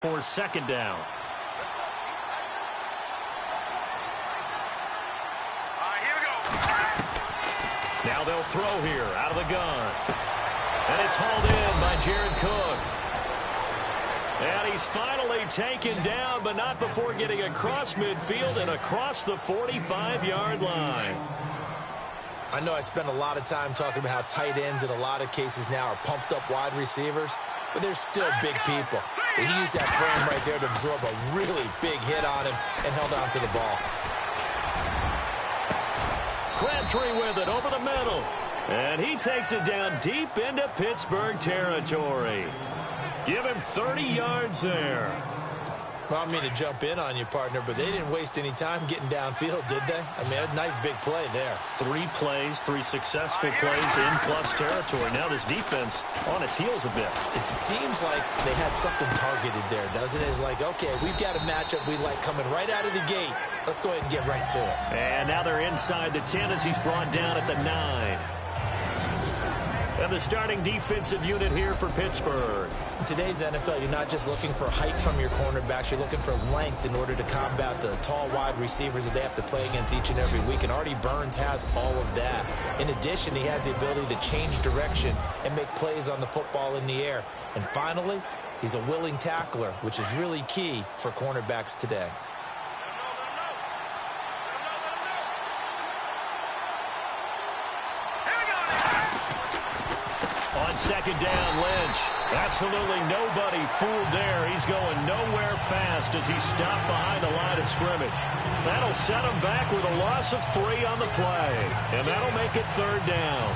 for second down. Now they'll throw here out of the gun. And it's hauled in by Jared Cook. And he's finally taken down, but not before getting across midfield and across the 45-yard line. I know I spent a lot of time talking about how tight ends in a lot of cases now are pumped-up wide receivers, but they're still big people. He used that frame right there to absorb a really big hit on him and held on to the ball. Crabtree with it over the middle. And he takes it down deep into Pittsburgh territory. Give him 30 yards there. Well, I mean to jump in on you, partner, but they didn't waste any time getting downfield, did they? I mean, a nice big play there. 3 plays, 3 successful plays in plus territory. Now this defense on its heels a bit. It seems like they had something targeted there, doesn't it? It's like, okay, we've got a matchup we like coming right out of the gate. Let's go ahead and get right to it. And now they're inside the 10 as he's brought down at the 9. And the starting defensive unit here for Pittsburgh. In today's NFL, you're not just looking for height from your cornerbacks. You're looking for length in order to combat the tall wide receivers that they have to play against each and every week. And Artie Burns has all of that. In addition, he has the ability to change direction and make plays on the football in the air. And finally, he's a willing tackler, which is really key for cornerbacks today. Second down, Lynch. Absolutely nobody fooled there. He's going nowhere fast as he's stopped behind the line of scrimmage. That'll set him back with a loss of 3 on the play. And that'll make it 3rd down.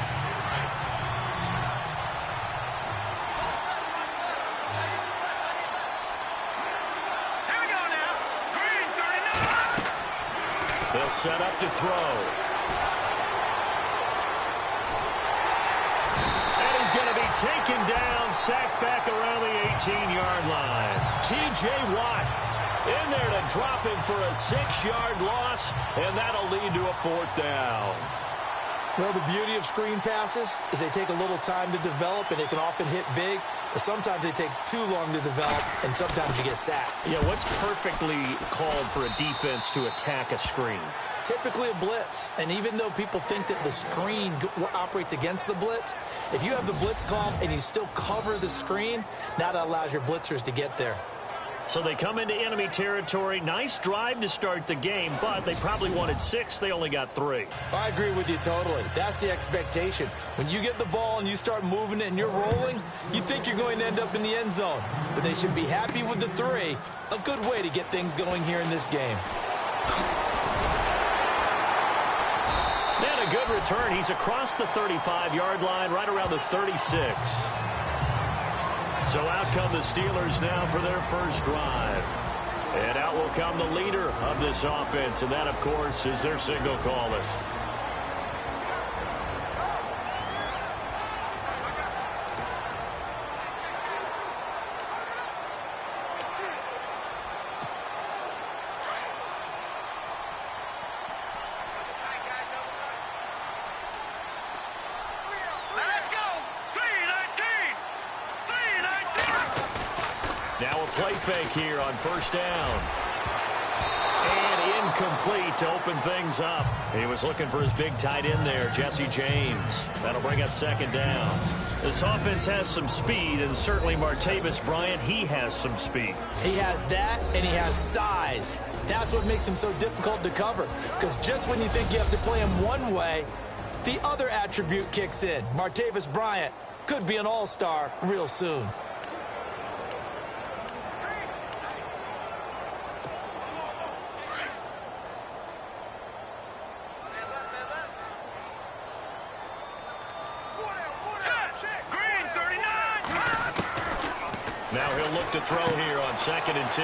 Here we go now. Green 39. They'll set up to throw. Taken down, sacked back around the 18-yard line. T.J. Watt in there to drop him for a 6-yard loss, and that'll lead to a 4th down. Well, the beauty of screen passes is they take a little time to develop, and they can often hit big, but sometimes they take too long to develop, and sometimes you get sacked. Yeah, what's perfectly called for a defense to attack a screen? Typically a blitz, and even though people think that the screen operates against the blitz, if you have the blitz call and you still cover the screen, now that allows your blitzers to get there. So they come into enemy territory. Nice drive to start the game, but they probably wanted 6. They only got 3. I agree with you totally. That's the expectation. When you get the ball and you start moving it and you're rolling, you think you're going to end up in the end zone. But they should be happy with the 3. A good way to get things going here in this game. And a good return. He's across the 35-yard line, right around the 36. So out come the Steelers now for their first drive. And out will come the leader of this offense, and that, of course, is their signal caller. Fake here on 1st down. And incomplete to open things up. He was looking for his big tight end there, Jesse James. That'll bring up 2nd down. This offense has some speed, and certainly Martavis Bryant, he has some speed. He has that, and he has size. That's what makes him so difficult to cover, because just when you think you have to play him one way, the other attribute kicks in. Martavis Bryant could be an all-star real soon. Now he'll look to throw here on 2nd and 10.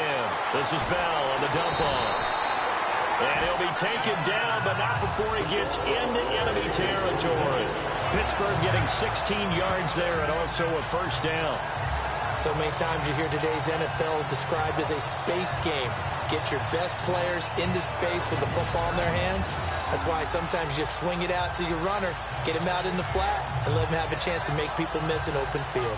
This is Bell on the dump off. And he'll be taken down, but not before he gets into enemy territory. Pittsburgh getting 16 yards there and also a 1st down. So many times you hear today's NFL described as a space game. Get your best players into space with the football in their hands. That's why sometimes you swing it out to your runner, get him out in the flat, and let him have a chance to make people miss an open field.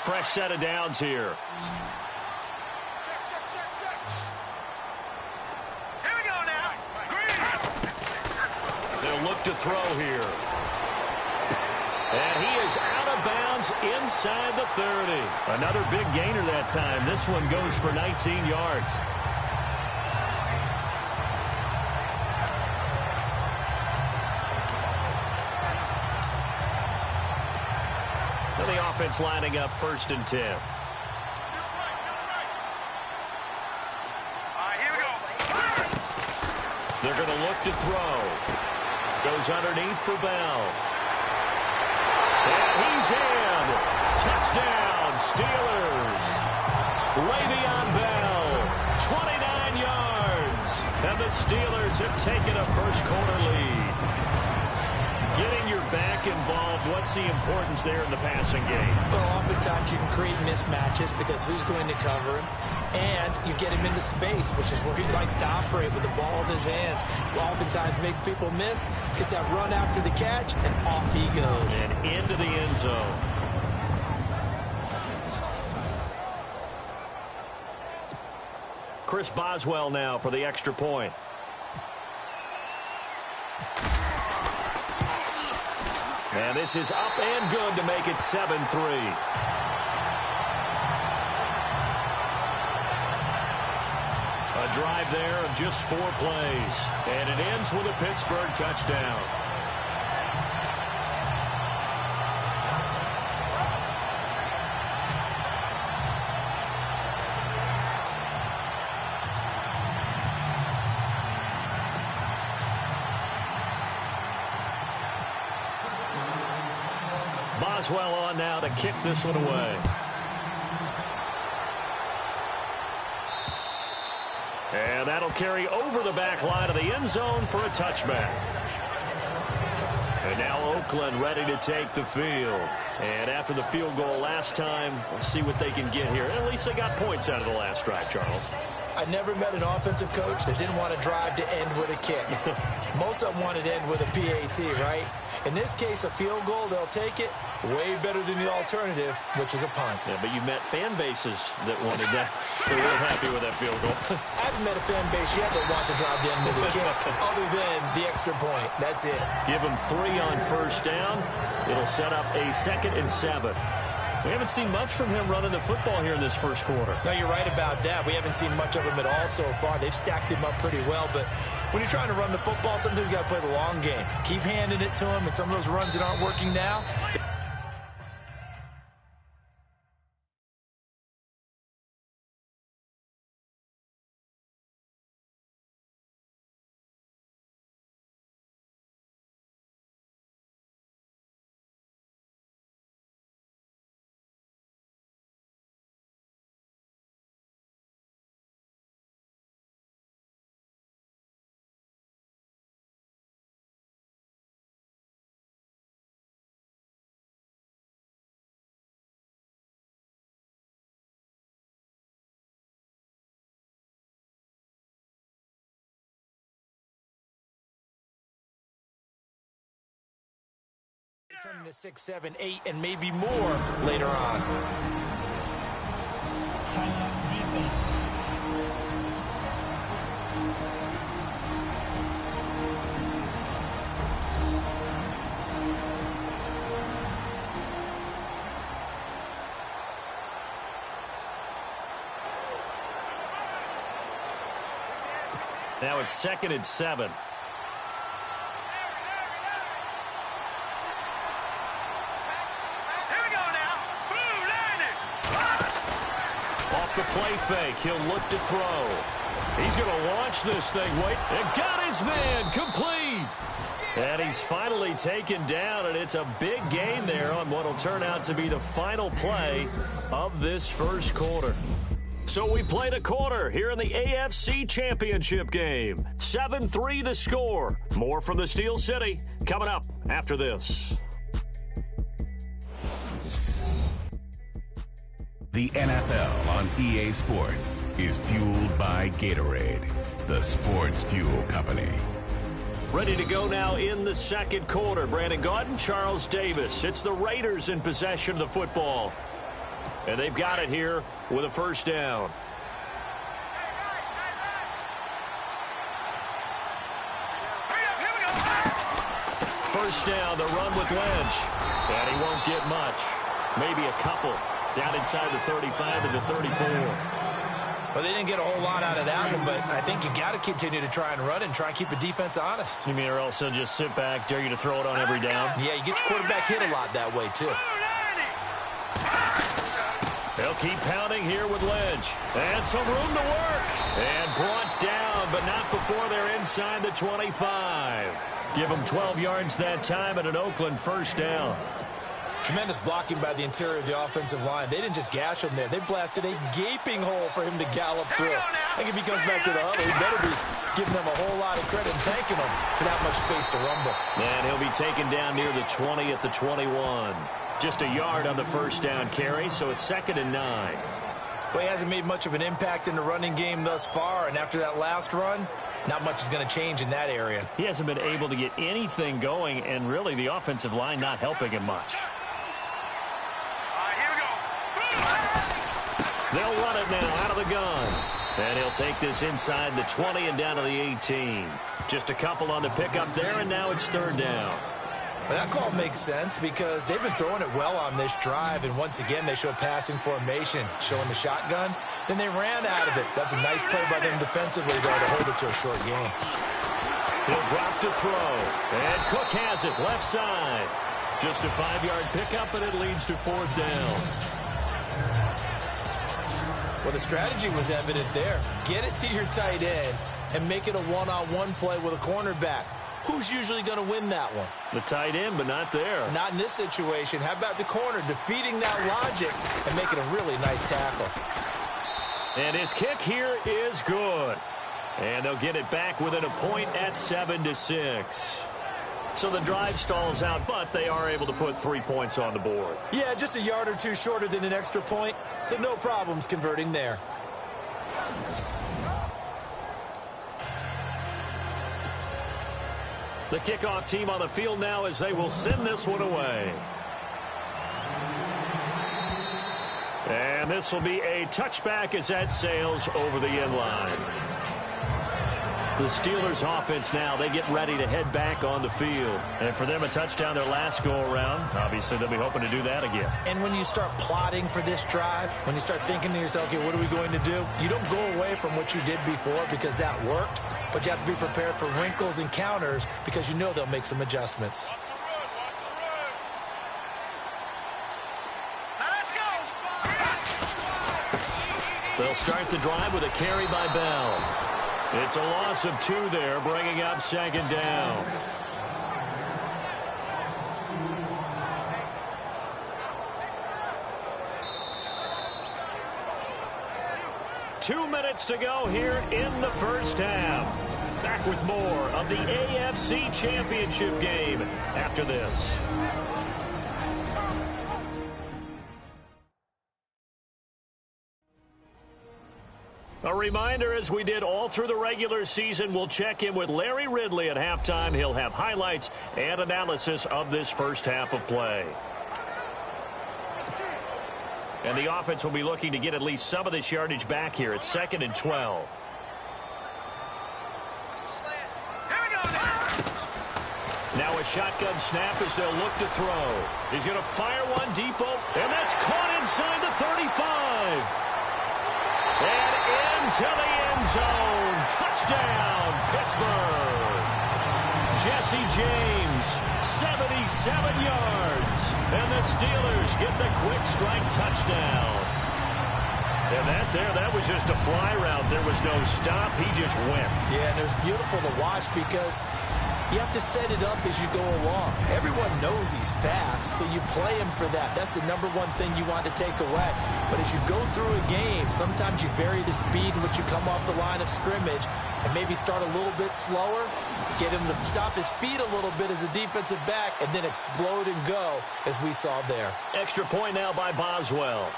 Fresh set of downs here. Here we go now. Green. They'll look to throw here. And he is out of bounds inside the 30. Another big gainer that time. This one goes for 19 yards. And the offense lining up 1st and 10. All right, here we go. They're going to look to throw. Goes underneath for Bell. And he's in. Touchdown, Steelers. Le'Veon Bell, 29 yards. And the Steelers have taken a first-quarter lead. Getting your back involved, what's the importance there in the passing game? Well, oftentimes you can create mismatches because who's going to cover him? And you get him into space, which is where he likes to operate with the ball in his hands. Oftentimes makes people miss, gets that run after the catch, and off he goes. And into the end zone. Chris Boswell now for the extra point. And this is up and good to make it 7-3. A drive there of just 4 plays. And it ends with a Pittsburgh touchdown. Boswell on now to kick this one away. And that'll carry over the back line of the end zone for a touchback. And now Oakland ready to take the field. And after the field goal last time, we'll see what they can get here. At least they got points out of the last drive, Charles. I never met an offensive coach that didn't want to drive to end with a kick. Most of them wanted to end with a PAT, right? In this case, a field goal, they'll take it. Way better than the alternative, which is a punt. Yeah, but you met fan bases that wanted that. They're real happy with that field goal. I haven't met a fan base yet that wants to drive to end with a kick other than the extra point. That's it. Give them 3 on first down. It'll set up a 2nd and 7. We haven't seen much from him running the football here in this first quarter. No, you're right about that. We haven't seen much of him at all so far. They've stacked him up pretty well, but when you're trying to run the football, sometimes you got to play the long game. Keep handing it to him, and some of those runs that aren't working now. Turning to 6, 7, 8, and maybe more later on. Timeout defense. Now it's 2nd and 7. The play fake. He'll look to throw. He's going to launch this thing. Wait. And got his man complete. And he's finally taken down, and it's a big gain there on what will turn out to be the final play of this first quarter. So we played a quarter here in the AFC Championship game. 7-3 the score. More from the Steel City coming up after this. The NFL on EA Sports is fueled by Gatorade, the sports fuel company. Ready to go now in the second quarter. Brandon Gaudin, Charles Davis. It's the Raiders in possession of the football. And they've got it here with a first down. First down, the run with Lynch. And he won't get much. Maybe a couple. Down inside the 35 to the 34. Well, they didn't get a whole lot out of that one, but I think you got to continue to try and run and try and keep the defense honest. You mean or else they'll just sit back, dare you to throw it on every down? Yeah, you get your quarterback hit a lot that way, too. They'll keep pounding here with Lynch. And some room to work. And brought down, but not before they're inside the 25. Give them 12 yards that time and an Oakland first down. Tremendous blocking by the interior of the offensive line. They didn't just gash him there. They blasted a gaping hole for him to gallop through. I think if he comes back to the huddle, he better be giving them a whole lot of credit and thanking them for that much space to rumble. And he'll be taken down near the 20 at the 21. Just a yard on the first down carry, so it's 2nd and 9. Well, he hasn't made much of an impact in the running game thus far, and after that last run, not much is going to change in that area. He hasn't been able to get anything going, and really the offensive line not helping him much. They'll run it now out of the gun. And he'll take this inside the 20 and down to the 18. Just a couple on the pickup there, and now it's 3rd down. Well, that call makes sense because they've been throwing it well on this drive, and once again they show passing formation, showing the shotgun. Then they ran out of it. That's a nice play by them defensively, though, to hold it to a short game. He'll drop to throw, and Cook has it left side. Just a 5-yard pickup, and it leads to 4th down. Well, the strategy was evident there. Get it to your tight end and make it a one-on-one play with a cornerback. Who's usually going to win that one? The tight end, but not there. Not in this situation. How about the corner defeating that logic and making a really nice tackle? And his kick here is good. And they'll get it back within a point at 7-6. So the drive stalls out, but they are able to put 3 points on the board. Yeah, just a yard or two shorter than an extra point. So no problems converting there. The kickoff team on the field now as they will send this one away. And this will be a touchback as that sails over the end line. The Steelers offense now, they get ready to head back on the field. And for them, a touchdown their last go-around. Obviously, they'll be hoping to do that again. And when you start plotting for this drive, when you start thinking to yourself, okay, what are we going to do? You don't go away from what you did before because that worked, but you have to be prepared for wrinkles and counters because you know they'll make some adjustments. They'll start the drive with a carry by Bell. It's a loss of 2 there, bringing up 2nd down. Two minutes to go here in the first half. Back with more of the AFC Championship game after this. A reminder, as we did all through the regular season, we'll check in with Larry Ridley at halftime. He'll have highlights and analysis of this first half of play. And the offense will be looking to get at least some of this yardage back here. It's 2nd and 12. Now a shotgun snap as they'll look to throw. He's going to fire one deep, and that's caught inside the 35. And into the end zone. Touchdown, Pittsburgh. Jesse James, 77 yards. And the Steelers get the quick strike touchdown. And that was just a fly route. There was no stop. He just went. Yeah, and it was beautiful to watch because you have to set it up as you go along. Everyone knows he's fast, so you play him for that. That's the #1 thing you want to take away. But as you go through a game, sometimes you vary the speed in which you come off the line of scrimmage and maybe start a little bit slower, get him to stop his feet a little bit as a defensive back, and then explode and go, as we saw there. Extra point now by Boswell.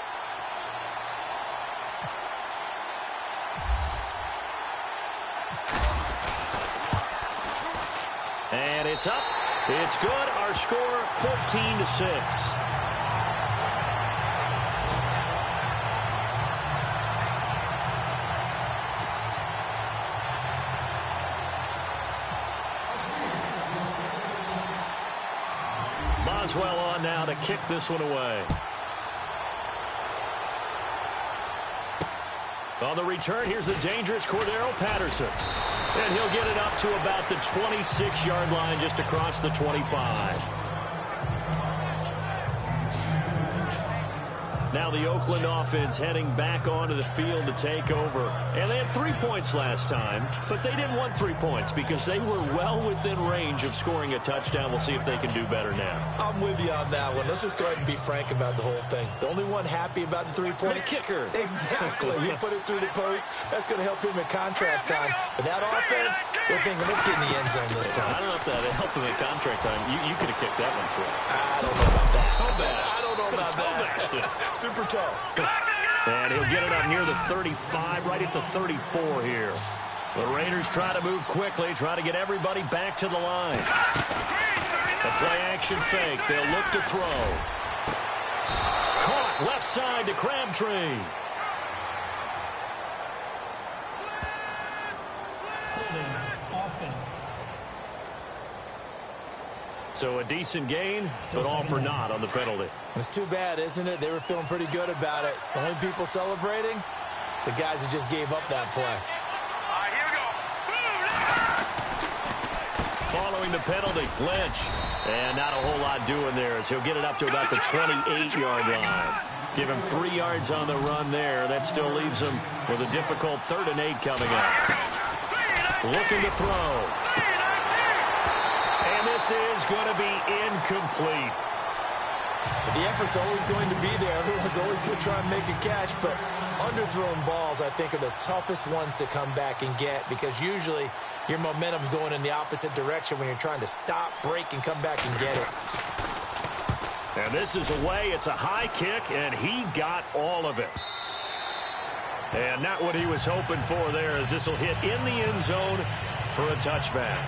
And it's up. It's good. Our score, 14-6. Boswell on now to kick this one away. On the return, here's the dangerous Cordero Patterson. And he'll get it up to about the 26-yard line, just across the 25. Now the Oakland offense heading back onto the field to take over. And they had 3 points last time, but they didn't want 3 points because they were well within range of scoring a touchdown. We'll see if they can do better now. I'm with you on that one. Let's just go ahead and be frank about the whole thing. The only one happy about the 3-point... The kicker. Exactly. He put it through the post. That's going to help him at contract time. But that offense, they're thinking, let's get in the end zone this time. I don't know if that helped him at contract time. You could have kicked that one through. I don't know about that. I don't know about that. Super toe. And he'll get it up near the 35, right at the 34 here. The Raiders try to move quickly, try to get everybody back to the line. A play-action fake. They'll look to throw. Caught left side to Crabtree. Offense. So a decent gain, but all for naught on the penalty. It's too bad, isn't it? They were feeling pretty good about it. The only people celebrating, the guys who just gave up that play. Here we go. Following the penalty, Lynch. And not a whole lot doing there as he'll get it up to about the 28-yard line. Give him 3 yards on the run there. That still leaves him with a difficult 3rd and 8 coming up. Looking to throw. And this is going to be incomplete. The effort's always going to be there. Everyone's always going to try and make a catch, but underthrown balls, I think, are the toughest ones to come back and get because usually your momentum's going in the opposite direction when you're trying to stop, break, and come back and get it. And this is away. It's a high kick, and he got all of it. And not what he was hoping for there as this will hit in the end zone for a touchback.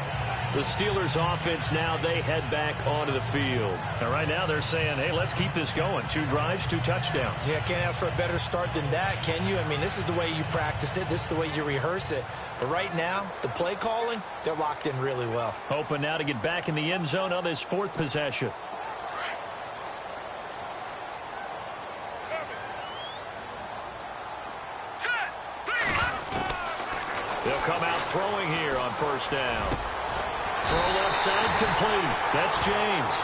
The Steelers offense now, they head back onto the field. And right now they're saying, hey, let's keep this going. 2 drives, 2 touchdowns. Yeah, can't ask for a better start than that, can you? I mean, this is the way you practice it. This is the way you rehearse it. But right now, the play calling, they're locked in really well. Hoping now to get back in the end zone on this 4th possession. They'll come out throwing here on 1st down. Throw left side complete. That's James.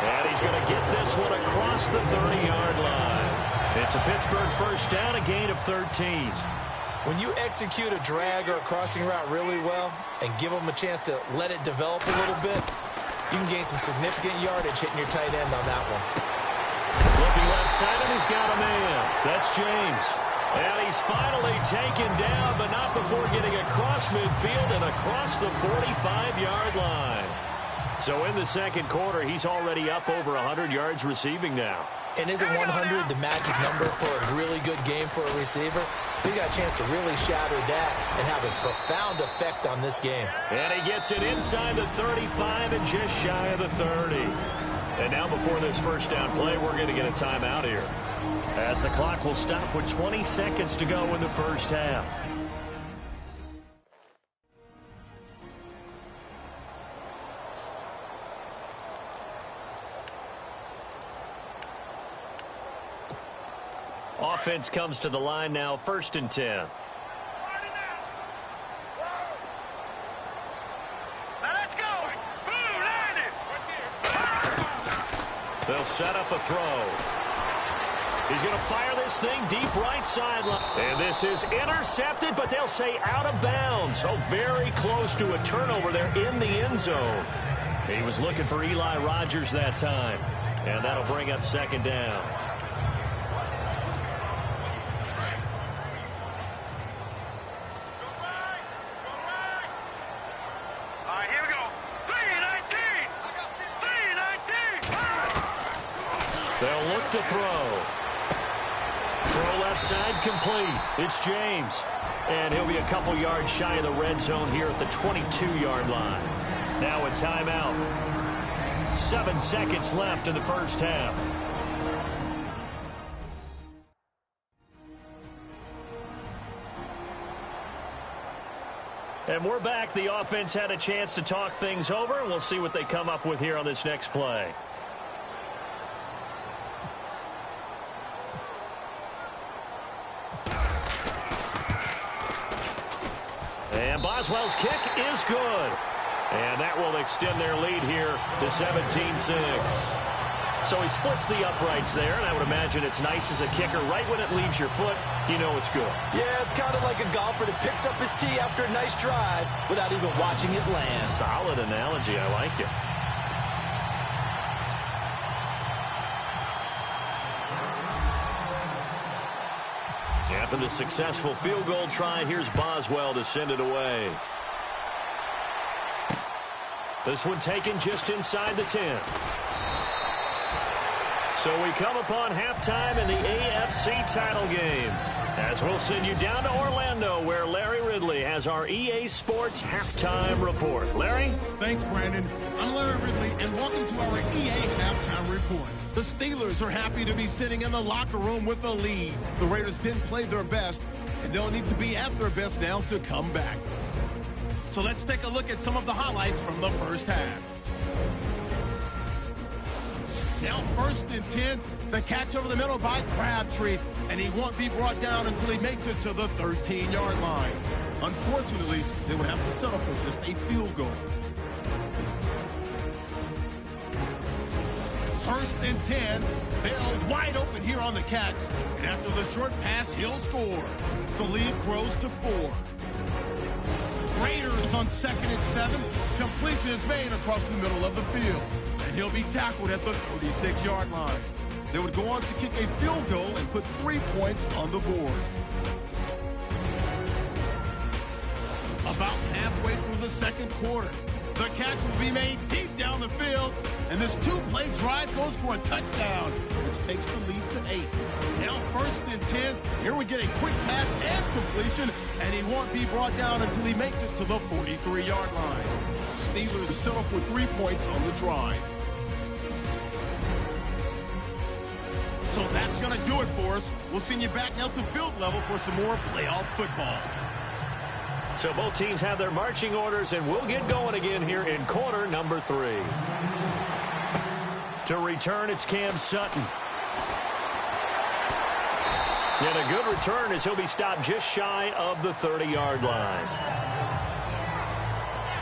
And he's going to get this one across the 30-yard line. It's a Pittsburgh 1st down, a gain of 13. When you execute a drag or a crossing route really well and give them a chance to let it develop a little bit, you can gain some significant yardage hitting your tight end on that one. Looking left side, and he's got a man. That's James. And he's finally taken down, but not before getting across midfield and across the 45-yard line. So in the 2nd quarter, he's already up over 100 yards receiving now. And isn't 100 the magic number for a really good game for a receiver? So he got a chance to really shatter that and have a profound effect on this game. And he gets it inside the 35 and just shy of the 30. And now before this 1st down play, we're going to get a timeout here, as the clock will stop with 20 seconds to go in the 1st half. Offense comes to the line now, 1st and 10. Let's go. They'll set up a throw. He's going to fire this thing deep right sideline. And this is intercepted, but they'll say out of bounds. So very close to a turnover there in the end zone. He was looking for Eli Rogers that time. And that'll bring up 2nd down. Here we go. 319. 319. They'll look to throw. Throw left side complete. It's James. And he'll be a couple yards shy of the red zone here at the 22-yard line. Now a timeout. 7 seconds left in the 1st half. And we're back. The offense had a chance to talk things over, and we'll see what they come up with here on this next play. And Boswell's kick is good. And that will extend their lead here to 17-6. So he splits the uprights there, and I would imagine it's nice as a kicker. Right when it leaves your foot, you know it's good. Yeah, it's kind of like a golfer that picks up his tee after a nice drive without even watching it land. Solid analogy. I like it. After the successful field goal try, here's Boswell to send it away. This one taken just inside the 10. So we come upon halftime in the AFC title game, as we'll send you down to Orlando, where Larry Ridley has our EA Sports halftime report. Larry? Thanks, Brandon. I'm Larry Ridley, and welcome to our EA halftime report. The Steelers are happy to be sitting in the locker room with a lead. The Raiders didn't play their best, and they'll need to be at their best now to come back. So let's take a look at some of the highlights from the first half. Now 1st and 10, the catch over the middle by Crabtree, and he won't be brought down until he makes it to the 13-yard line. Unfortunately, they would have to settle for just a field goal. 1st and 10, Bell's wide open here on the catch, and after the short pass, he'll score. The lead grows to 4. Raiders on 2nd and 7, completion is made across the middle of the field, and he'll be tackled at the 36-yard line. They would go on to kick a field goal and put 3 points on the board. About halfway through the second quarter, the catch will be made deep down the field, and this 2-play drive goes for a touchdown, which takes the lead to 8. Now 1st and 10, here we get a quick pass and completion, and he won't be brought down until he makes it to the 43-yard line. Steelers settle for 3 points on the drive. So that's going to do it for us. We'll send you back now to field level for some more playoff football. So both teams have their marching orders, and we'll get going again here in quarter number 3. To return, it's Cam Sutton. And a good return as he'll be stopped just shy of the 30-yard line.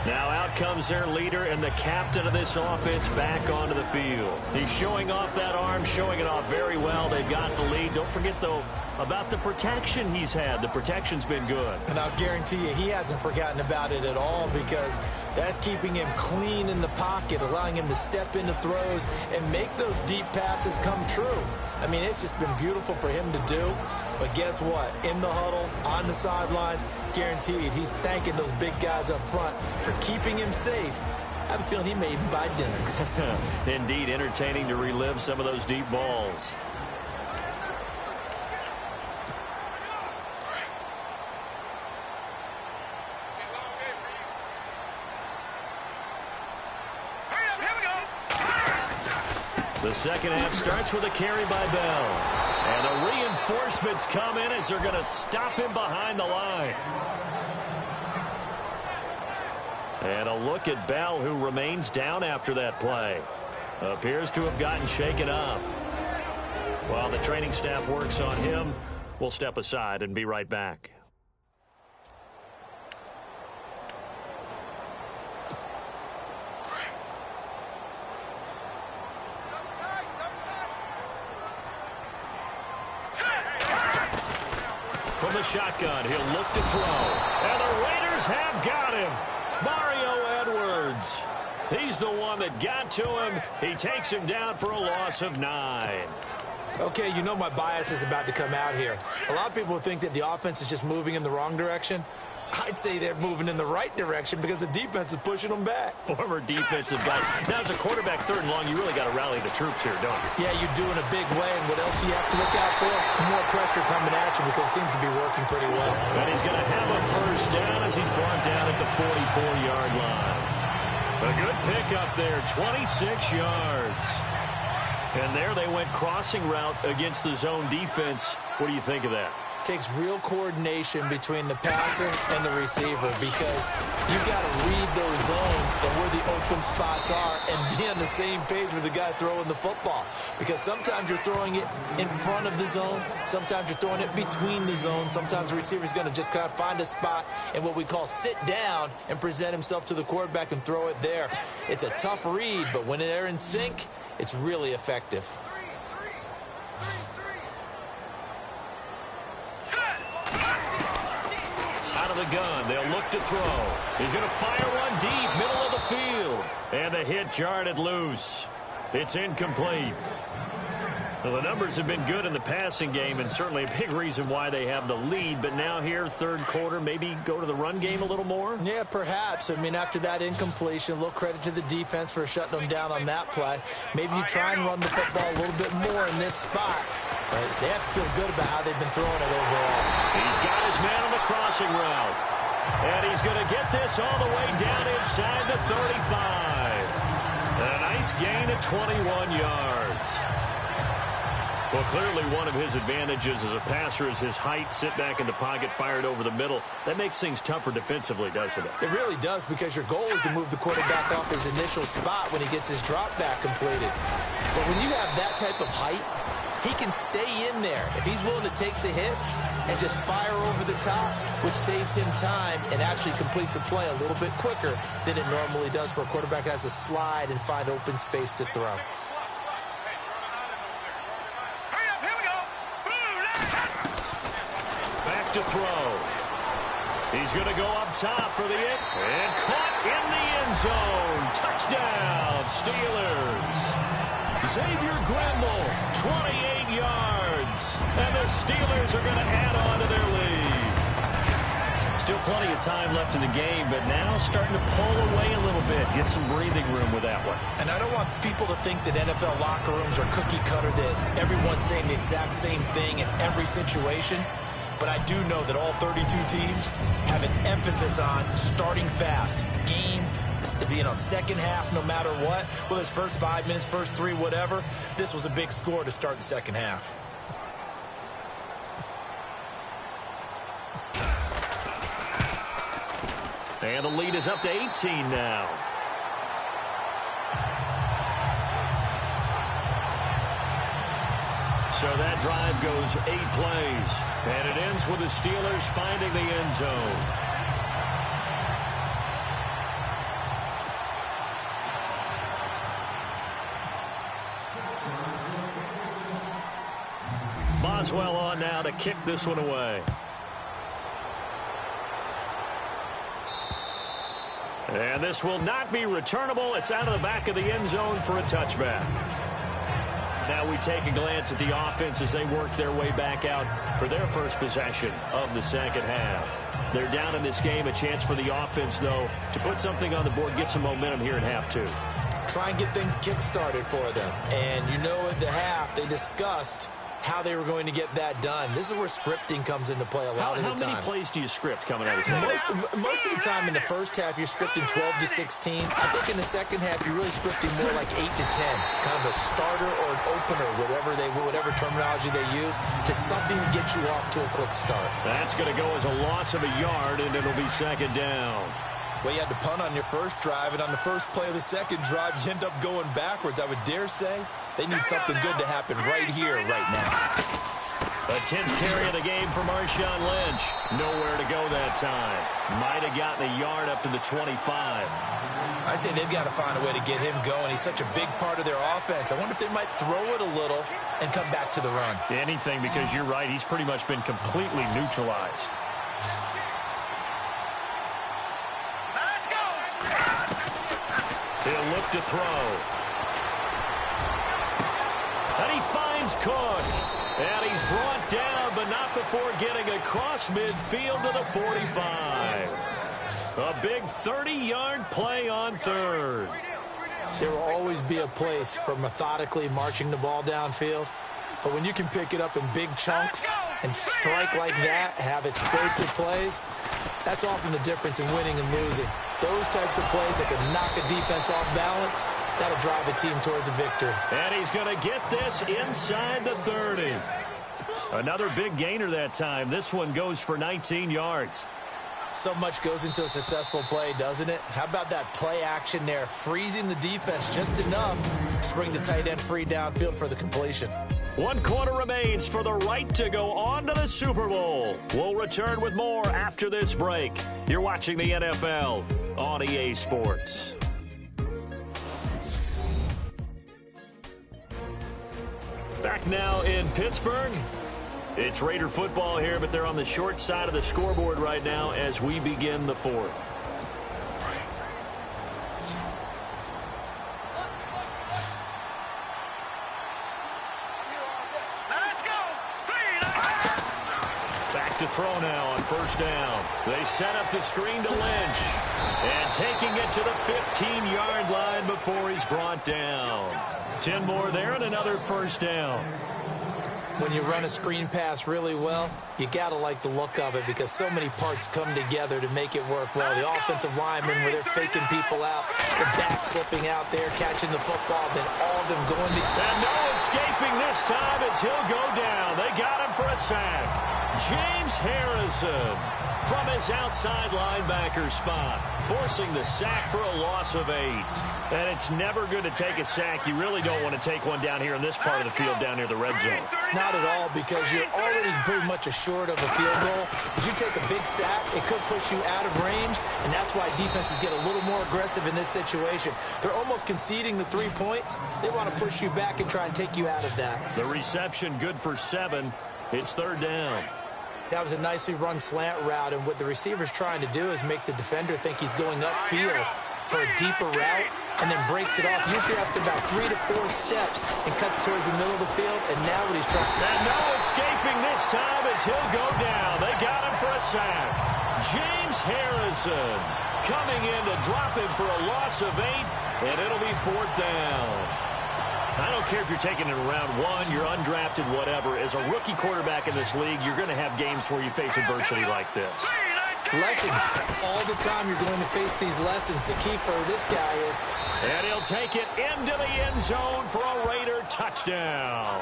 Now out comes their leader and the captain of this offense back onto the field. He's showing off that arm, showing it off very well. They've got the lead. Don't forget, though, about the protection he's had. The protection's been good. And I'll guarantee you he hasn't forgotten about it at all, because that's keeping him clean in the pocket, allowing him to step into throws and make those deep passes come true. I mean, it's just been beautiful for him to do. But guess what? In the huddle, on the sidelines, guaranteed he's thanking those big guys up front for keeping him safe. I have a feeling he may even buy dinner. Indeed, entertaining to relive some of those deep balls. The second half starts with a carry by Bell. And the reinforcements come in as they're going to stop him behind the line. And a look at Bell, who remains down after that play. Appears to have gotten shaken up. While the training staff works on him, we'll step aside and be right back. From the shotgun, he'll look to throw. And the Raiders have got him. Mario Edwards. He's the one that got to him. He takes him down for a loss of 9. Okay, you know my bias is about to come out here. A lot of people think that the offense is just moving in the wrong direction. I'd say they're moving in the right direction because the defense is pushing them back. Former defensive guy. Now, as a quarterback, 3rd and long, you really got to rally the troops here, don't you? Yeah, you do in a big way. And what else do you have to look out for? More pressure coming at you, because it seems to be working pretty well. And he's going to have a first down as he's brought down at the 44-yard line. A good pickup there, 26 yards. And there they went crossing route against the zone defense. What do you think of that? takes real coordination between the passer and the receiver because you've got to read those zones and where the open spots are and be on the same page with the guy throwing the football. Because sometimes you're throwing it in front of the zone. Sometimes you're throwing it between the zones. Sometimes the receiver's going to just kind of find a spot and what we call sit down and present himself to the quarterback and throw it there. It's a tough read, but when they're in sync, it's really effective. Out of the gun, they'll look to throw. He's going to fire one deep, middle of the field. And the hit jarred it loose. It's incomplete. Well, the numbers have been good in the passing game and certainly a big reason why they have the lead. But now here, third quarter, maybe go to the run game a little more? Yeah, perhaps. I mean, after that incompletion, a little credit to the defense for shutting them down on that play. Maybe you try and run the football a little bit more in this spot. But they have to feel good about how they've been throwing it overall. He's got his man on the crossing route. And he's going to get this all the way down inside the 35. A nice gain of 21 yards. Well, clearly one of his advantages as a passer is his height, sit back in the pocket, fired over the middle. That makes things tougher defensively, doesn't it? It really does, because your goal is to move the quarterback off his initial spot when he gets his drop back completed. But when you have that type of height, he can stay in there if he's willing to take the hits and just fire over the top, which saves him time and actually completes a play a little bit quicker than it normally does for a quarterback who has to slide and find open space to throw. Back to throw. He's going to go up top for the hit. And caught in the end zone. Touchdown, Steelers. Xavier Grimble, 28 yards. And the Steelers are going to add on to their lead. Still plenty of time left in the game, but now starting to pull away a little bit. Get some breathing room with that one. And I don't want people to think that NFL locker rooms are cookie cutter, that everyone's saying the exact same thing in every situation. But I do know that all 32 teams have an emphasis on starting fast. Game being on second half no matter what. Well, it's first 5 minutes, first 3, whatever. This was a big score to start the second half. And the lead is up to 18 now. So that drive goes 8 plays. And it ends with the Steelers finding the end zone. Boswell on now to kick this one away. And this will not be returnable. It's out of the back of the end zone for a touchback. Now we take a glance at the offense as they work their way back out for their first possession of the second half. They're down in this game. A chance for the offense, though, to put something on the board, get some momentum here in half 2. Try and get things kick-started for them. And you know at the half they discussed how they were going to get that done. This is where scripting comes into play a lot of the time. How many plays do you script coming out of the second half? Most of the time in the first half, you're scripting 12 to 16. I think in the second half, you're really scripting more like 8 to 10. Kind of a starter or an opener, whatever terminology they use, just something to get you off to a quick start. That's going to go as a loss of a yard, and it'll be second down. Well, you had to punt on your first drive, and on the first play of the second drive, you end up going backwards. I would dare say they need something good to happen right here, right now. A 10th carry of the game for Marshawn Lynch. Nowhere to go that time. Might have gotten a yard up to the 25. I'd say they've got to find a way to get him going. He's such a big part of their offense. I wonder if they might throw it a little and come back to the run. Anything, because you're right. He's pretty much been completely neutralized. He'll look to throw. And he finds Cook. And he's brought down, but not before getting across midfield to the 45. A big 30-yard play on third. There will always be a place for methodically marching the ball downfield. But when you can pick it up in big chunks and strike like that, have explosive plays, that's often the difference in winning and losing. Those types of plays that can knock a defense off balance, that'll drive a team towards a victory. And he's going to get this inside the 30. Another big gainer that time. This one goes for 19 yards. So much goes into a successful play, doesn't it? How about that play action there, freezing the defense just enough to bring the tight end free downfield for the completion. 1 quarter remains for the right to go on to the Super Bowl. We'll return with more after this break. You're watching the NFL on EA Sports. Back now in Pittsburgh. It's Raider football here, but they're on the short side of the scoreboard right now as we begin the fourth. Let's go. Back to throw now on first down. They set up the screen to Lynch. And taking it to the 15-yard line before he's brought down. 10 more there and another first down. When you run a screen pass really well, you got to like the look of it because so many parts come together to make it work well. The offensive linemen, where they're faking people out, the back slipping out there, catching the football, then all of them going to... And no escaping this time as he'll go down. They got him for a sack. James Harrison from his outside linebacker spot, forcing the sack for a loss of 8. And it's never good to take a sack. You really don't want to take one down here in this part of the field, down near the red zone. Not at all, because you're already pretty much assured of a field goal. If you take a big sack, it could push you out of range, and that's why defenses get a little more aggressive in this situation. They're almost conceding the 3 points. They want to push you back and try and take you out of that. The reception good for 7. It's third down. That was a nicely run slant route, and what the receiver's trying to do is make the defender think he's going upfield for a deeper route, and then breaks it off, usually after about 3 to 4 steps, and cuts towards the middle of the field, and now what he's trying... And no escaping this time as he'll go down. They got him for a sack. James Harrison coming in to drop him for a loss of 8, and it'll be fourth down. I don't care if you're taking it in round 1, you're undrafted, whatever. As a rookie quarterback in this league, you're going to have games where you face adversity like this. Lessons. All the time you're going to face these lessons. The key for this guy is... And he'll take it into the end zone for a Raider touchdown.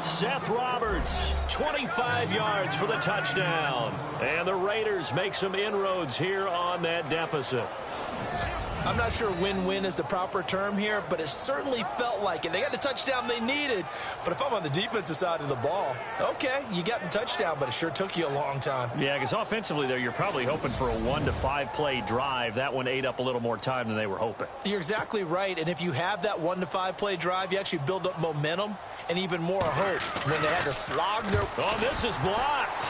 Seth Roberts, 25 yards for the touchdown. And the Raiders make some inroads here on that deficit. I'm not sure win-win is the proper term here, but it certainly felt like it. They got the touchdown they needed, but if I'm on the defensive side of the ball, okay, you got the touchdown, but it sure took you a long time. Yeah, because offensively there, you're probably hoping for a 1 to 5 play drive. That one ate up a little more time than they were hoping. You're exactly right, and if you have that 1 to 5 play drive, you actually build up momentum and even more hope when they had to slog their... Oh, this is blocked.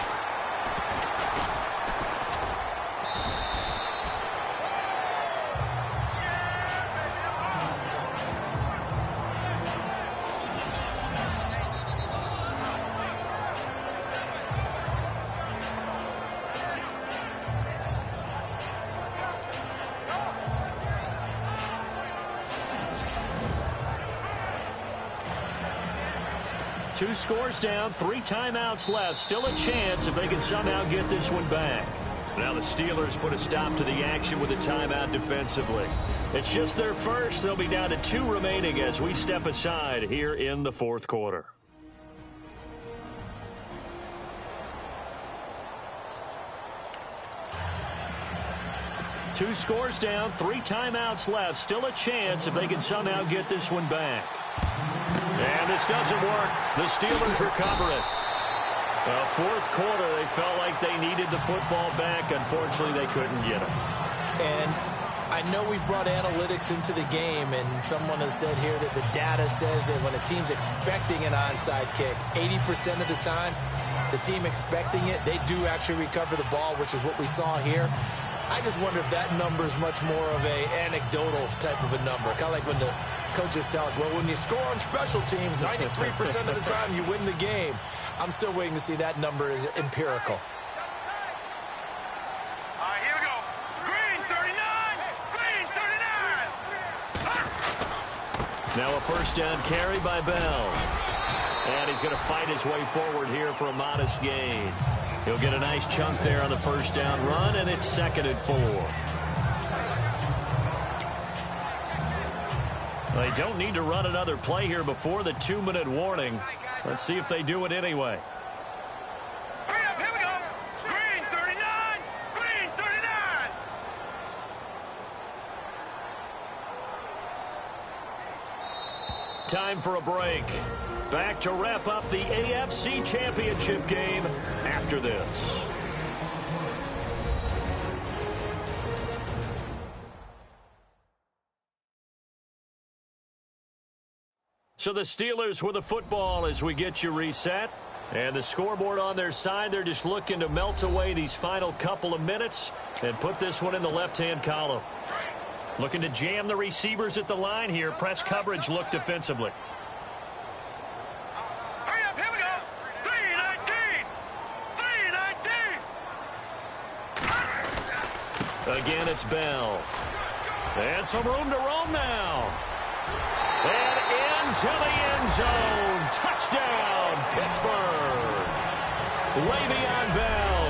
Two scores down, 3 timeouts left. Still a chance if they can somehow get this one back. Now the Steelers put a stop to the action with a timeout defensively. It's just their first. They'll be down to 2 remaining as we step aside here in the fourth quarter. Two scores down, 3 timeouts left. Still a chance if they can somehow get this one back. And this doesn't work. The Steelers recover it. Fourth quarter, they felt like they needed the football back. Unfortunately, they couldn't get it. And I know we brought analytics into the game, and someone has said here that the data says that when a team's expecting an onside kick, 80% of the time, the team expecting it, they do actually recover the ball, which is what we saw here. I just wonder if that number is much more of a anecdotal type of a number. Kind of like when the coaches tell us, well, when you score on special teams, 93% of the time you win the game. I'm still waiting to see that number is empirical. All right, here we go. Green 39. Green 39. Now a first down carry by Bell. And he's going to fight his way forward here for a modest gain. He'll get a nice chunk there on the first down run, and it's 2nd and 4. They don't need to run another play here before the 2-minute warning. Let's see if they do it anyway. Time for a break. Back to wrap up the AFC Championship game after this. So the Steelers with the football as we get you reset. And the scoreboard on their side, they're just looking to melt away these final couple of minutes and put this one in the left-hand column. Looking to jam the receivers at the line here. Press coverage look defensively. Hurry up, here we go. 3-19. Again, it's Bell. And some room to roam now. And into the end zone. Touchdown, Pittsburgh. Le'Veon Bell,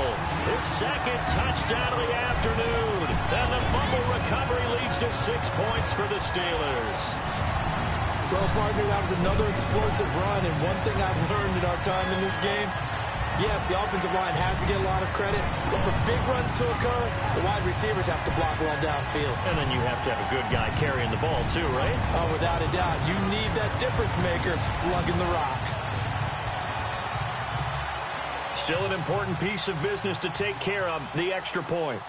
his second touchdown of the afternoon. And the fumble recovery leads to 6 points for the Steelers. Well, partner, that was another explosive run. And one thing I've learned in our time in this game, yes, the offensive line has to get a lot of credit, but for big runs to occur, the wide receivers have to block well downfield. And then you have to have a good guy carrying the ball too, right? Oh, without a doubt. You need that difference maker lugging the rock. Still an important piece of business to take care of, the extra point.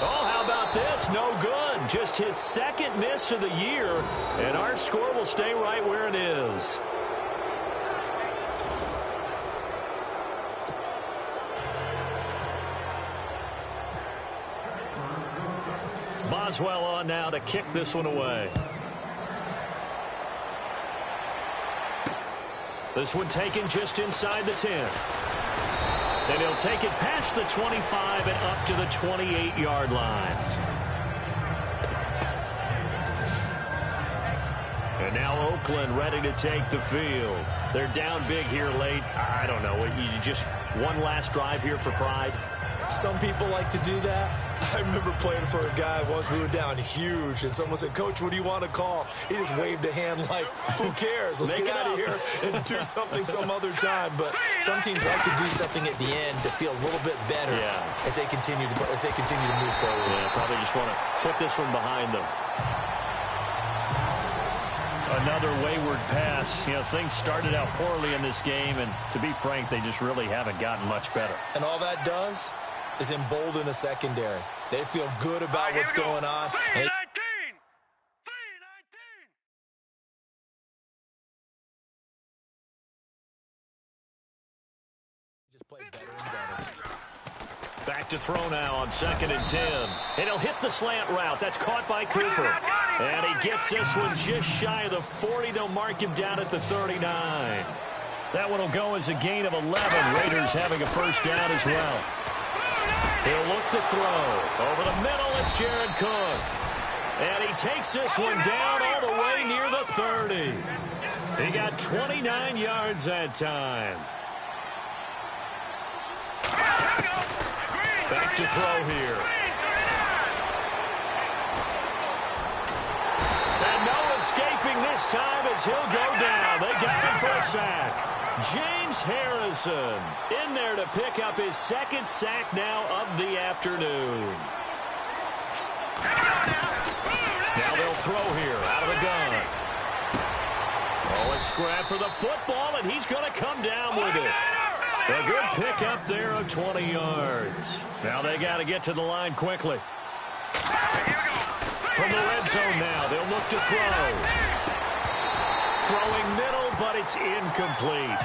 Oh, how about this? No good. Just his second miss of the year, and our score will stay right where it is. Boswell on now to kick this one away. This one taken just inside the 10. And he'll take it past the 25 and up to the 28-yard line. And now Oakland ready to take the field. They're down big here late. I don't know. You just one last drive here for pride? Some people like to do that. I remember playing for a guy once. We were down huge, and someone said, "Coach, what do you want to call?" He just waved a hand like, who cares? Let's get out of here and do something some other time. But some teams like to do something at the end to feel a little bit better as they continue to move forward. Yeah, probably just want to put this one behind them. Another wayward pass. You know, things started out poorly in this game, and to be frank, they just really haven't gotten much better. And all that does is embolden a secondary. They feel good about what's going on. 3-19. Just play better and better. Back to throw now on 2nd and 10. And he'll hit the slant route. That's caught by Cooper. And he gets this one just shy of the 40. They'll mark him down at the 39. That one will go as a gain of 11. Raiders having a first down as well. He'll look to throw. Over the middle, it's Jared Cook. And he takes this one down all the way near the 30. He got 29 yards that time. Back to throw here. And no escaping this time as he'll go down. They got him for a sack. James Harrison in there to pick up his second sack now of the afternoon. Now they'll throw here out of the gun. Oh, a scrap for the football, and he's going to come down with it. A good pickup there of 20 yards. Now they got to get to the line quickly. From the red zone now, they'll look to throw. Throwing middle, but it's incomplete.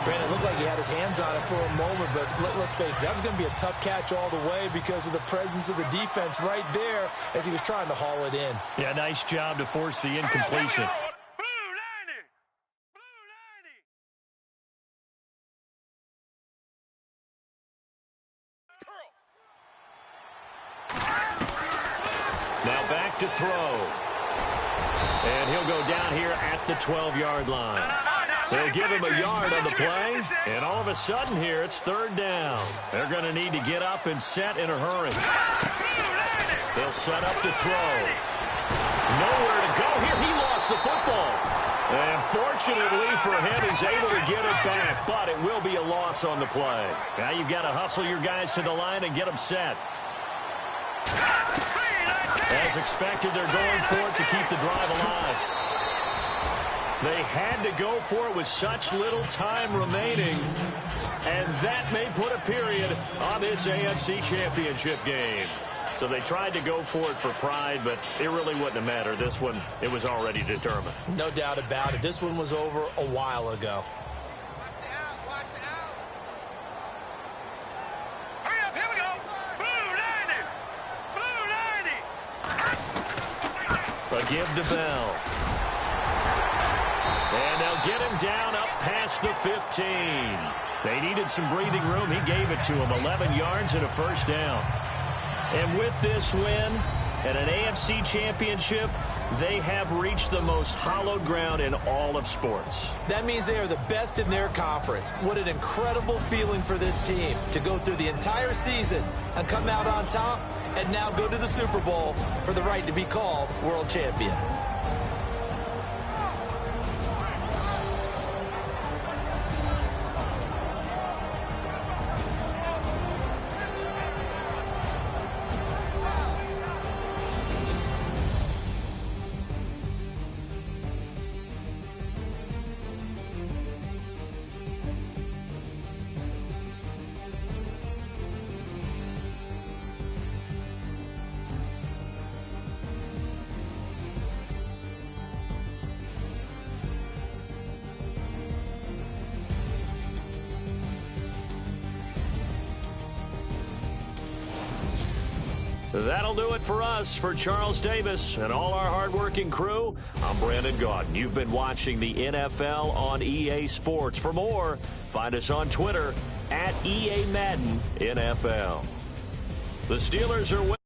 Brandon, it looked like he had his hands on it for a moment, but let's face it, that was going to be a tough catch all the way because of the presence of the defense right there as he was trying to haul it in. Yeah, nice job to force the incompletion. Now back to throw. And he'll go down here at the 12-yard line. They'll give him a yard on the play, and all of a sudden here, it's 3rd down. They're going to need to get up and set in a hurry. They'll set up to throw. Nowhere to go here. He lost the football. And fortunately for him, he's able to get it back, but it will be a loss on the play. Now you've got to hustle your guys to the line and get them set. As expected, they're going for it to keep the drive alive. They had to go for it with such little time remaining, and that may put a period on this AFC Championship game. So they tried to go for it for pride, but it really wouldn't have mattered. This one, it was already determined. No doubt about it. This one was over a while ago. Hurry up, here we go. Blue 90. Blue 90. A give to Bell. And they'll get him down up past the 15. They needed some breathing room. He gave it to him. 11 yards and a first down. And with this win and an AFC championship, they have reached the most hallowed ground in all of sports. That means they are the best in their conference. What an incredible feeling for this team to go through the entire season and come out on top and now go to the Super Bowl for the right to be called world champion. That'll do it for us. For Charles Davis and all our hardworking crew, I'm Brandon Gaudin. You've been watching the NFL on EA Sports. For more, find us on Twitter @EA Madden NFL. The Steelers are winning.